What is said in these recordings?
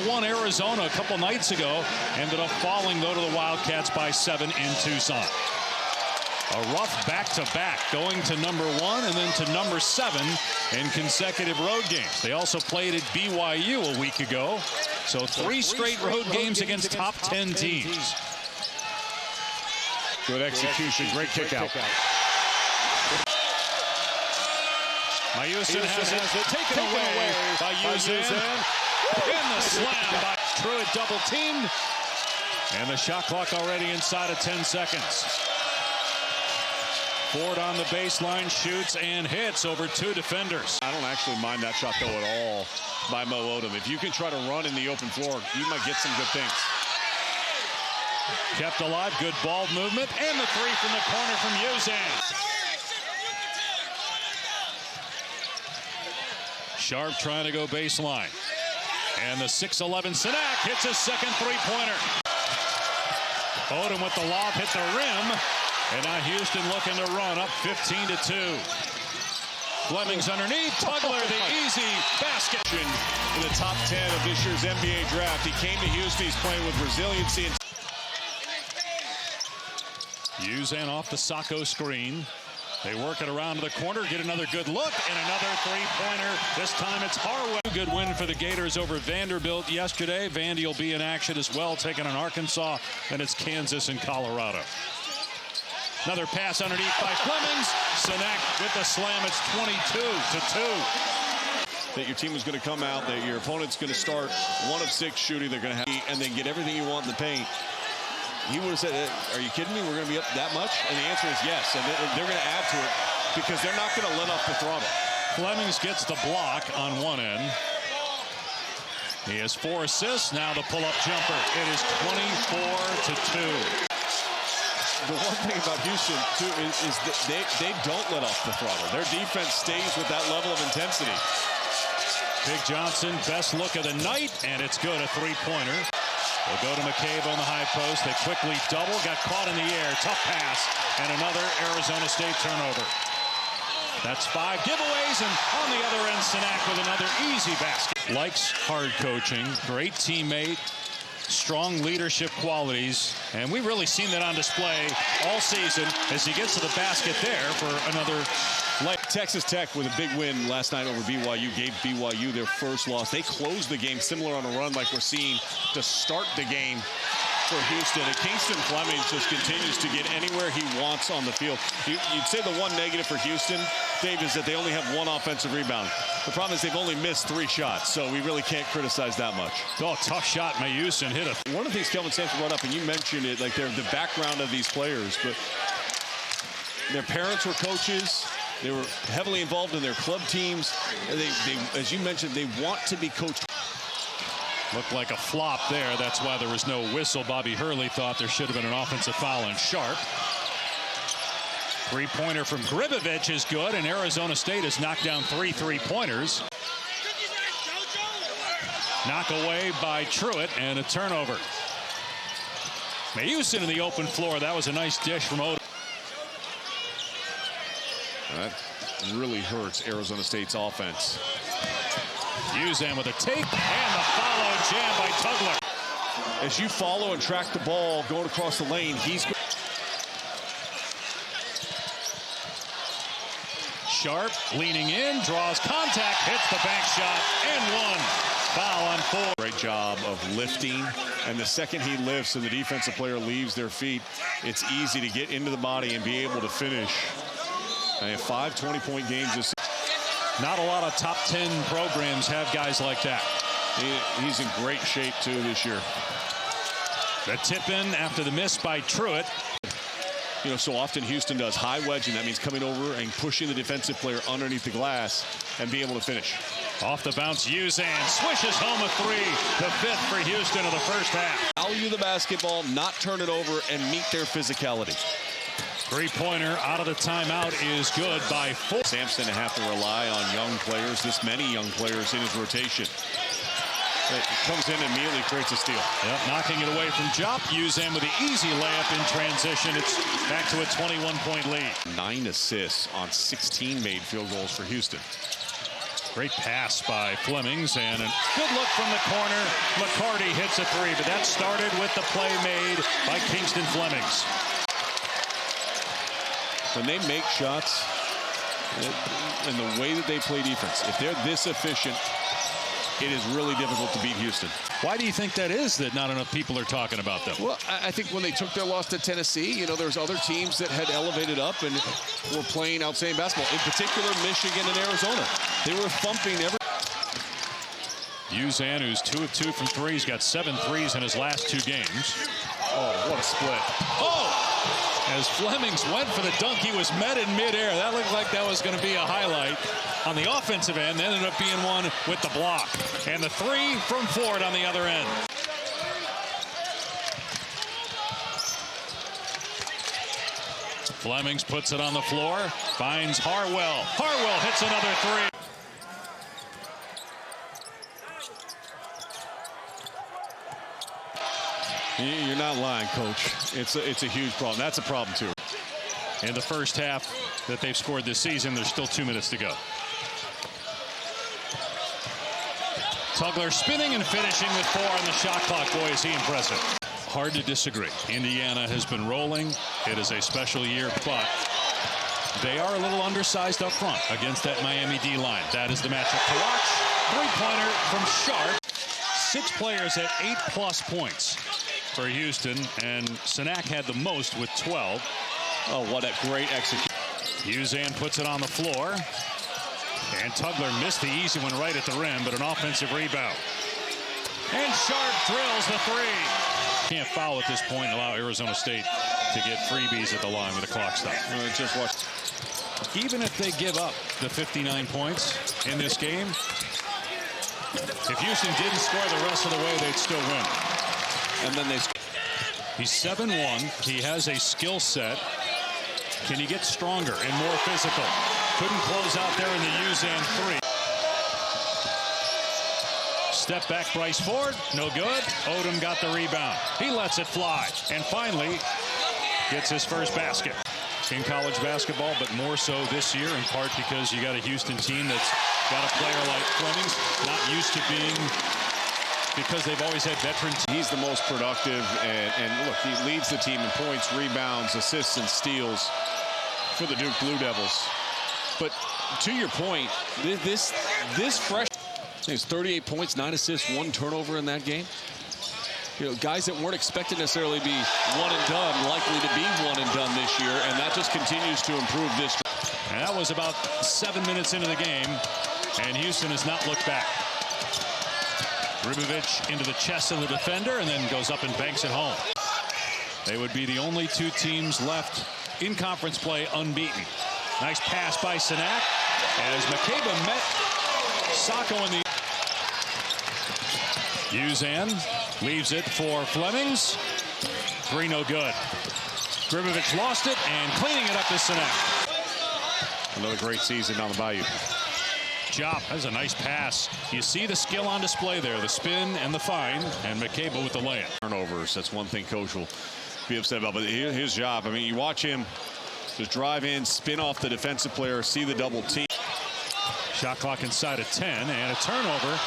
#1 Arizona a couple nights ago. Ended up falling, though, to the Wildcats by 7 in Tucson. A rough back-to-back, going to #1 and then to #7 in consecutive road games. They also played at BYU a week ago. So 3 straight road games against top 10 teams. Good execution, great kick out. Mayusin has it taken away by Uzan. And the slam by Truitt, double teamed. And the shot clock already inside of 10 seconds. Ford on the baseline, shoots and hits over 2 defenders. I don't actually mind that shot, though, at all by Mo Odom. If you can try to run in the open floor, you might get some good things. Kept alive, good ball movement, and the 3 from the corner from Uzan. Sharp trying to go baseline. And the 6'11" Sinak hits his second 3-pointer. Odom with the lob, hit the rim. And now Houston looking to run up 15-2. Flemings underneath. Tugler, the easy basket. In the top 10 of this year's NBA draft. He came to Houston. He's playing with resiliency. Uzan off the Sacco screen. They work it around to the corner, get another good look, and another 3-pointer. This time it's Harwell. Good win for the Gators over Vanderbilt yesterday. Vandy will be in action as well, taking on Arkansas. Then it's Kansas and Colorado. Another pass underneath by Flemings. Sinak with the slam. It's 22-2. That your team is going to come out, that your opponent's going to start 1 of 6 shooting. They're going to have, and then get everything you want in the paint. He would have said, are you kidding me? We're going to be up that much? And the answer is yes. And they're going to add to it because they're not going to let off the throttle. Flemings gets the block on one end. He has 4 assists. Now the pull-up jumper. It is 24-2. The one thing about Houston, too, is that they don't let off the throttle. Their defense stays with that level of intensity. Big Johnson, best look of the night, and it's good, a 3-pointer. They'll go to McCabe on the high post. They quickly double, got caught in the air. Tough pass, and another Arizona State turnover. That's 5 giveaways, and on the other end, Sinak with another easy basket. Likes hard coaching, great teammate, strong leadership qualities, and we've really seen that on display all season as he gets to the basket there for another leg. Texas Tech with a big win last night over BYU, gave BYU their first loss. They closed the game similar on a run like we're seeing to start the game for Houston. And Kingston Flemings just continues to get anywhere he wants on the field. You'd say the one negative for Houston, Dave, is that they only have 1 offensive rebound. The problem is they've only missed 3 shots, so we really can't criticize that much. Oh, tough shot. Mayusin hit it. One of the things Kelvin Sampson brought up, and you mentioned it, like they're the background of these players, but their parents were coaches. They were heavily involved in their club teams. And they, as you mentioned, they want to be coached. Looked like a flop there. That's why there was no whistle. Bobby Hurley thought there should have been an offensive foul on Sharp. 3-pointer from Gribovich is good, and Arizona State has knocked down 3 3-pointers. Knock away by Truitt, and a turnover. Mayusin in the open floor. That was a nice dish from Odom. That really hurts Arizona State's offense. Uzan with a take, and the follow jam by Tugler. As you follow and track the ball going across the lane, he's Sharp leaning in, draws contact, hits the bank shot, and 1. Foul on 4. Great job of lifting, and the second he lifts and the defensive player leaves their feet, it's easy to get into the body and be able to finish. They have 5 20-point games this season. Not a lot of top 10 programs have guys like that. He's in great shape, too, this year. The tip-in after the miss by Truitt. You know, so often Houston does high wedging. That means coming over and pushing the defensive player underneath the glass and be able to finish. Off the bounce, Uzan swishes home a 3. The 5th for Houston of the first half. Value the basketball, not turn it over, and meet their physicality. 3-pointer out of the timeout is good by 4. Sampson to have to rely on young players, this many young players in his rotation. It comes in and immediately creates a steal. Yep, knocking it away from Jop. Uzan with the easy layup in transition. It's back to a 21-point lead. 9 assists on 16 made field goals for Houston. Great pass by Flemings, and a good look from the corner. McCarty hits a three, but that started with the play made by Kingston Flemings. When they make shots, and the way that they play defense, if they're this efficient, it is really difficult to beat Houston. Why do you think that is, that not enough people are talking about them? Well, I think when they took their loss to Tennessee, you know, there's other teams that had elevated up and were playing outstanding basketball. In particular, Michigan and Arizona. They were thumping every... Uzan, who's 2 of 2 from three. He's got 7 threes in his last 2 games. Oh, what a split. Oh! As Flemings went for the dunk, he was met in midair. That looked like that was going to be a highlight on the offensive end. Ended up being one with the block. And the three from Ford on the other end. Flemings puts it on the floor, finds Harwell. Harwell hits another three. You're not lying, Coach. It's a huge problem. That's a problem, too. In the first half that they've scored this season, there's still 2 minutes to go. Tugler spinning and finishing with 4 on the shot clock. Boy, is he impressive. Hard to disagree. Indiana has been rolling. It is a special year, but they are a little undersized up front against that Miami D line. That is the matchup to watch. Three-pointer from Sharp. 6 players at 8+ points for Houston, and Sanak had the most with 12. Oh, what a great execution. Uzan puts it on the floor, and Tugler missed the easy one right at the rim, but an offensive rebound. And Sharp drills the three. Can't foul at this point and allow Arizona State to get freebies at the line with the clock stop. Just watch. Even if they give up the 59 points in this game, if Houston didn't score the rest of the way, they'd still win. And then they... He's 7-1. He has a skill set. Can he get stronger and more physical? Couldn't close out there in the Uzan three. Step back, Bryce Ford. No good. Odom got the rebound. He lets it fly. And finally, gets his first basket in college basketball, but more so this year, in part because you got a Houston team that's got a player like Flemings, not used to being, because they've always had veterans. He's the most productive, and look, he leads the team in points, rebounds, assists, and steals for the Duke Blue Devils. But to your point, this fresh, he's 38 points, 9 assists, 1 turnover in that game. You know, guys that weren't expected necessarily to be one and done, likely to be one and done this year, and that just continues to improve this. And that was about 7 minutes into the game, and Houston has not looked back. Ribovic into the chest of the defender and then goes up and banks it home. They would be the only 2 teams left in conference play unbeaten. Nice pass by Sanak as McCabe met Sacco in the... Uzan leaves it for Flemings. 3 no good. Ribovic lost it, and cleaning it up is Sanak. Another great season on the Bayou. Jop has a nice pass. You see the skill on display there, the spin and the find, and McCabe with the layup. Turnovers, that's one thing Coach will be upset about, but his job, I mean, you watch him just drive in, spin off the defensive player, see the double team. Shot clock inside of 10, and a turnover.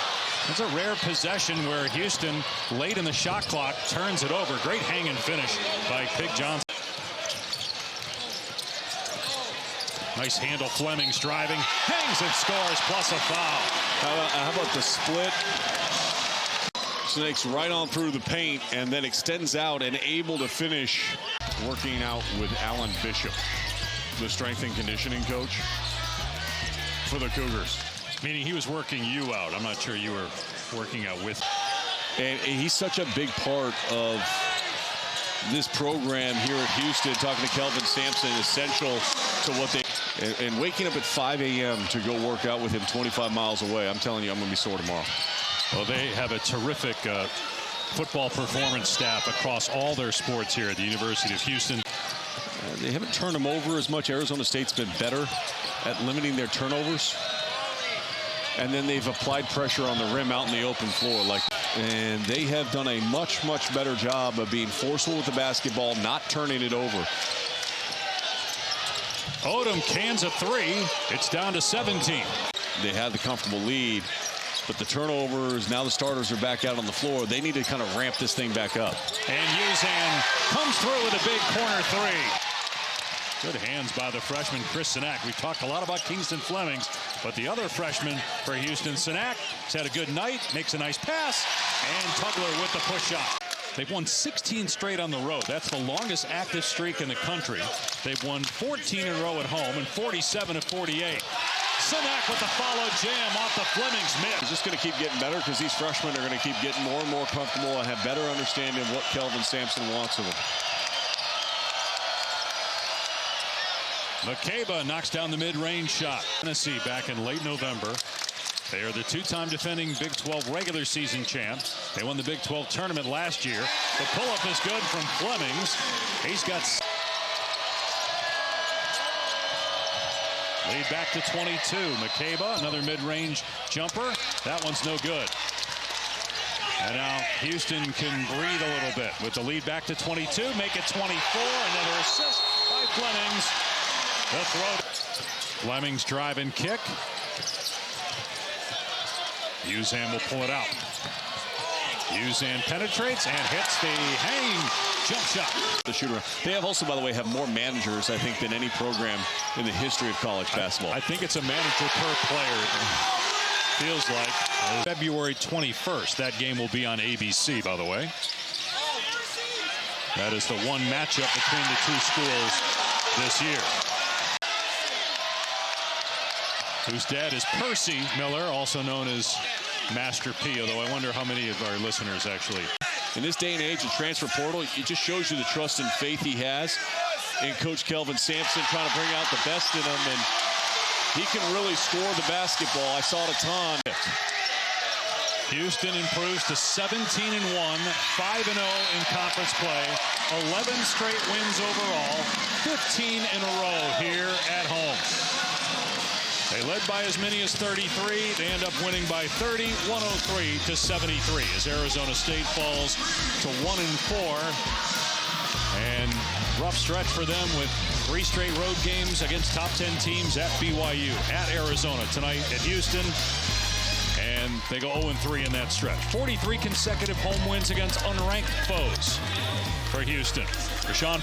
It's a rare possession where Houston, late in the shot clock, turns it over. Great hang and finish by Pig Johnson. Nice handle, Flemings driving, hangs and scores, plus a foul. How about the split? Snakes right on through the paint and then extends out and able to finish. Working out with Alan Bishop, the strength and conditioning coach for the Cougars. Meaning he was working you out. I'm not sure you were working out with. And he's such a big part of this program here at Houston. Talking to Kelvin Sampson, essential to what they... And waking up at 5 a.m. to go work out with him 25 miles away. I'm telling you, I'm going to be sore tomorrow. Well, they have a terrific football performance staff across all their sports here at the University of Houston. They haven't turned them over as much. Arizona State's been better at limiting their turnovers. And then they've applied pressure on the rim out in the open floor. And they have done a much, much better job of being forceful with the basketball, not turning it over. Odom cans a 3. It's down to 17. They had the comfortable lead, but the turnovers, now the starters are back out on the floor. They need to kind of ramp this thing back up. And Uzan comes through with a big corner three. Good hands by the freshman, Chris Sinak. We talked a lot about Kingston Flemings, but the other freshman for Houston, Sinak, has had a good night, makes a nice pass, and Tugler with the push shot. They've won 16 straight on the road. That's the longest active streak in the country. They've won 14 in a row at home and 47 of 48. Sinak with the follow jam off the Flemings miss. He's just going to keep getting better because these freshmen are going to keep getting more and more comfortable and have better understanding of what Kelvin Sampson wants of them. McCabe knocks down the mid-range shot. Tennessee back in late November. They are the two-time defending Big 12 regular season champs. They won the Big 12 tournament last year. The pull-up is good from Flemings. He's got lead back to 22. McCabe, another mid-range jumper. That one's no good. And now Houston can breathe a little bit with the lead back to 22. Make it 24. Another assist by Flemings. The throw. Flemings drive and kick. Uzan will pull it out. Uzan penetrates and hits the hanging jump shot. The shooter. They have also, by the way, have more managers, I think, than any program in the history of college basketball. I think it's a manager per player. Feels like. February 21st. That game will be on ABC, by the way. That is the one matchup between the two schools this year. Whose dad is Percy Miller, also known as Master P, although I wonder how many of our listeners actually. In this day and age of transfer portal, it just shows you the trust and faith he has in Coach Kelvin Sampson, trying to bring out the best in him, and he can really score the basketball. I saw it a ton. Houston improves to 17-1, 5-0 in conference play, 11 straight wins overall, 15 in a row here at home. They led by as many as 33. They end up winning by 30, 103-73 as Arizona State falls to 1-4. And rough stretch for them with 3 straight road games against top 10 teams at BYU, at Arizona tonight at Houston. And they go 0-3 in that stretch. 43 consecutive home wins against unranked foes for Houston. Rashawn